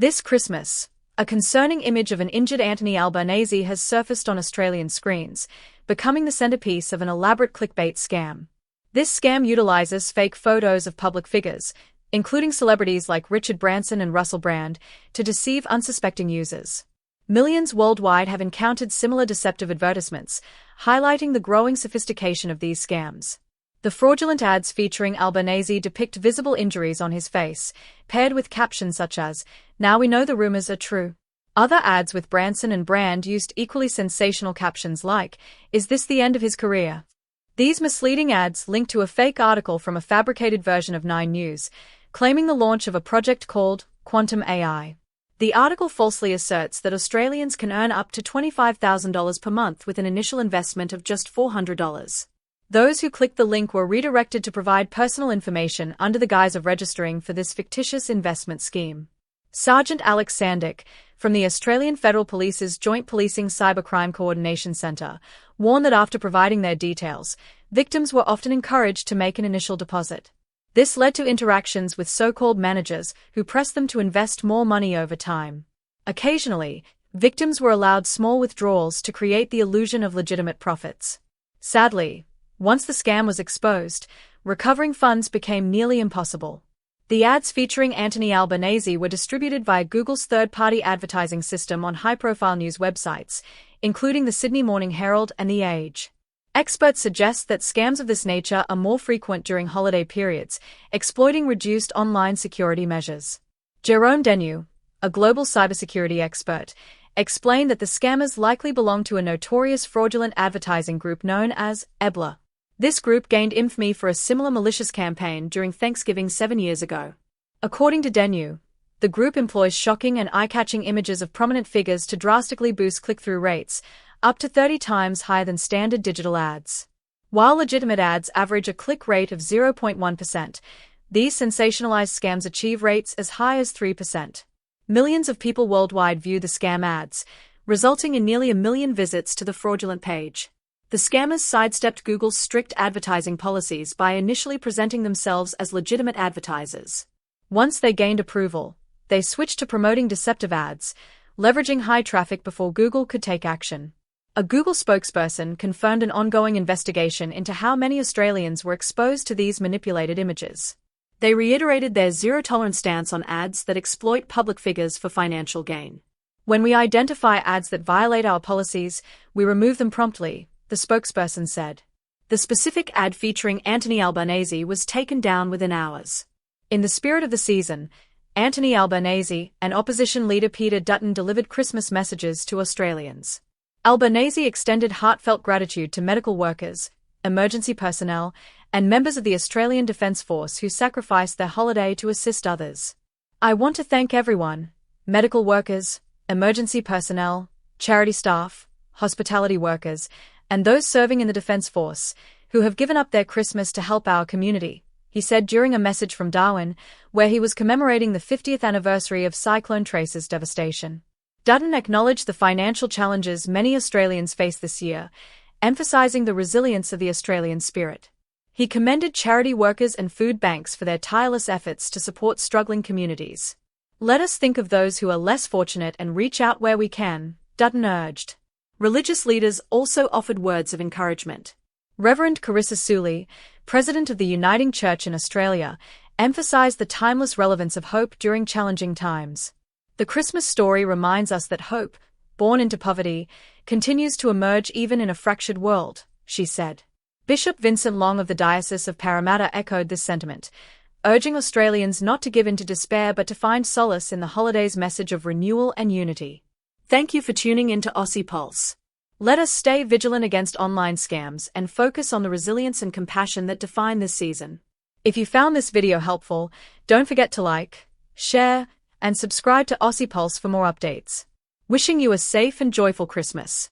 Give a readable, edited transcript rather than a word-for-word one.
This Christmas, a concerning image of an injured Anthony Albanese has surfaced on Australian screens, becoming the centerpiece of an elaborate clickbait scam. This scam utilizes fake photos of public figures, including celebrities like Richard Branson and Russell Brand, to deceive unsuspecting users. Millions worldwide have encountered similar deceptive advertisements, highlighting the growing sophistication of these scams. The fraudulent ads featuring Albanese depict visible injuries on his face, paired with captions such as, "Now we know the rumors are true." Other ads with Branson and Brand used equally sensational captions like, "Is this the end of his career?" These misleading ads link to a fake article from a fabricated version of 9 News, claiming the launch of a project called Quantum AI. The article falsely asserts that Australians can earn up to $25,000 per month with an initial investment of just $400. Those who clicked the link were redirected to provide personal information under the guise of registering for this fictitious investment scheme. Sergeant Alex Sandick, from the Australian Federal Police's Joint Policing Cybercrime Coordination Centre, warned that after providing their details, victims were often encouraged to make an initial deposit. This led to interactions with so-called managers who pressed them to invest more money over time. Occasionally, victims were allowed small withdrawals to create the illusion of legitimate profits. Sadly, once the scam was exposed, recovering funds became nearly impossible. The ads featuring Anthony Albanese were distributed via Google's third-party advertising system on high-profile news websites, including the Sydney Morning Herald and The Age. Experts suggest that scams of this nature are more frequent during holiday periods, exploiting reduced online security measures. Jerome Denyu, a global cybersecurity expert, explained that the scammers likely belong to a notorious fraudulent advertising group known as EBLA. This group gained infamy for a similar malicious campaign during Thanksgiving 7 years ago. According to Denyu, the group employs shocking and eye-catching images of prominent figures to drastically boost click-through rates, up to 30 times higher than standard digital ads. While legitimate ads average a click rate of 0.1%, these sensationalized scams achieve rates as high as 3%. Millions of people worldwide view the scam ads, resulting in nearly 1 million visits to the fraudulent page. The scammers sidestepped Google's strict advertising policies by initially presenting themselves as legitimate advertisers. Once they gained approval, they switched to promoting deceptive ads, leveraging high traffic before Google could take action. A Google spokesperson confirmed an ongoing investigation into how many Australians were exposed to these manipulated images. They reiterated their zero-tolerance stance on ads that exploit public figures for financial gain. "When we identify ads that violate our policies, we remove them promptly," the spokesperson said. The specific ad featuring Anthony Albanese was taken down within hours. In the spirit of the season, Anthony Albanese and opposition leader Peter Dutton delivered Christmas messages to Australians. Albanese extended heartfelt gratitude to medical workers, emergency personnel, and members of the Australian Defence Force who sacrificed their holiday to assist others. "I want to thank everyone, medical workers, emergency personnel, charity staff, hospitality workers, and those serving in the Defence Force, who have given up their Christmas to help our community," he said during a message from Darwin, where he was commemorating the 50th anniversary of Cyclone Trace's devastation. Dutton acknowledged the financial challenges many Australians face this year, emphasizing the resilience of the Australian spirit. He commended charity workers and food banks for their tireless efforts to support struggling communities. "Let us think of those who are less fortunate and reach out where we can," Dutton urged. Religious leaders also offered words of encouragement. Reverend Carissa Sooley, president of the Uniting Church in Australia, emphasized the timeless relevance of hope during challenging times. "The Christmas story reminds us that hope, born into poverty, continues to emerge even in a fractured world," she said. Bishop Vincent Long of the Diocese of Parramatta echoed this sentiment, urging Australians not to give in to despair but to find solace in the holiday's message of renewal and unity. Thank you for tuning in to Aussie Pulse. Let us stay vigilant against online scams and focus on the resilience and compassion that define this season. If you found this video helpful, don't forget to like, share, and subscribe to Aussie Pulse for more updates. Wishing you a safe and joyful Christmas.